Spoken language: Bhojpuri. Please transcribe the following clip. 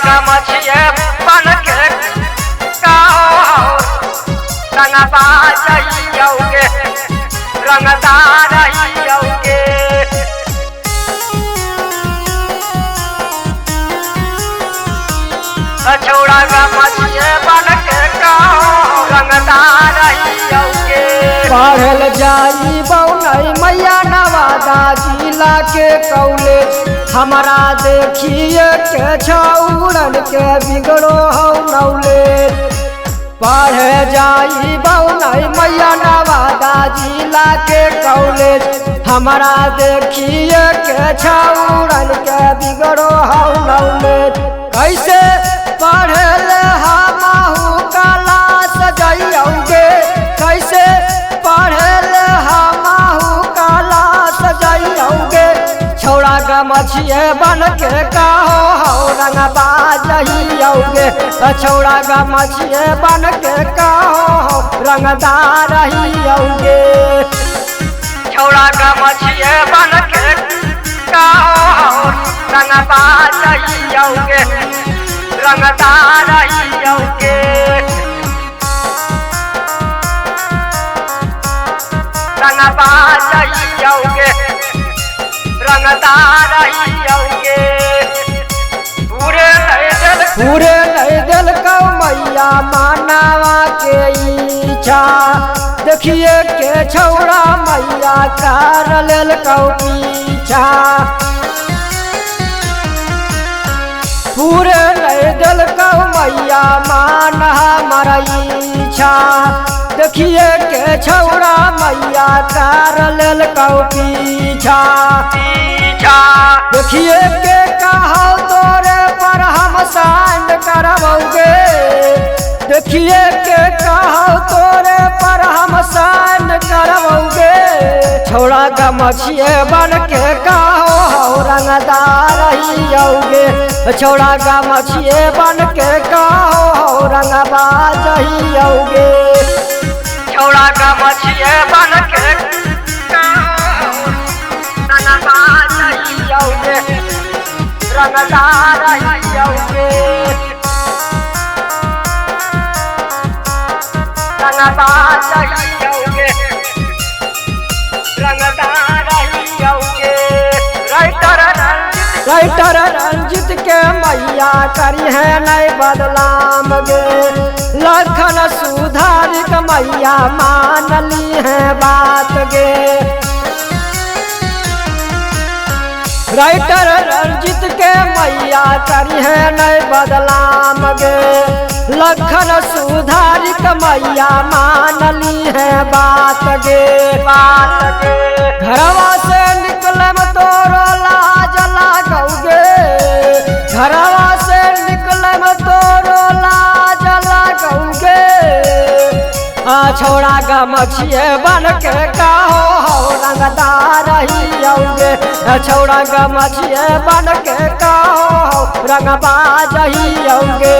गमछिए बन के रंगबाज हियौगे रंगदार हियौगे छौड़ा गमछिए बन के रंगदार हियौगे पढ़ल जाई बौनई मैया नवादा जिला के कॉलेज हमारा देखिए के छौड़न के बिगड़ो हो नौलेज पढ़े जाई बौनई मैया नवादा जिला के कॉलेज हमारा देखिए के छौड़न के बिगड़ो हो नौलेज कैसे पढ़ल हमहू क्लास जाइयोगे कैसे पढ़ल हमहू क्लास जाइयोगे छौड़ा गमछिए बन के कहो रंगबाज हियौगे छौड़ा गमछिए बन के कहो रंगदार हियौगे छौड़ा गमछिए बन के कहो रंगबाज हियौगे रंगदार हियौगे रंगबाज हियौगे रंगदार हियौगे पूरे नहीं दिल कौ मैया मानवा के इच्छा देखिए के छौड़ा मैया कर लेल कौ पीछा पूरे नहीं दिल कौ मैया मान हमारा इच्छा देखिए के छौड़ा मैया कर लेल कौ पीछा देखिए के कहो तोरे पर हम साइन करबोगे देखिए के कहो तोरे पर हम साइन करबोगे छौड़ा गमछिए बन के कहो रंगदार हियौगे छौड़ा गमछिए बन के कहो रंगबाज हियौगे छौड़ा गमछिए बन के रंगबाज हियौगे रंगदार हियौगे रंगबाज हियौगे रंगदार हियौगे राइटर रंजित के मैया करी है नहीं बदलाम गे लखन सुधारिक मैया मान ली है बात गे राइटर रंजित के मैया करी है नहीं बदलाम गे लखन सुधारिक मैया मान ली है बात गे घरवा से निकलम तोरो लाज लागोगे घरवा से निकलम तोरो लाज लागोगे छौड़ा गमछिए बन के कहो रंगदार हियौगे छौड़ा गमछिए बन के कहो रंगबाज हियौगे।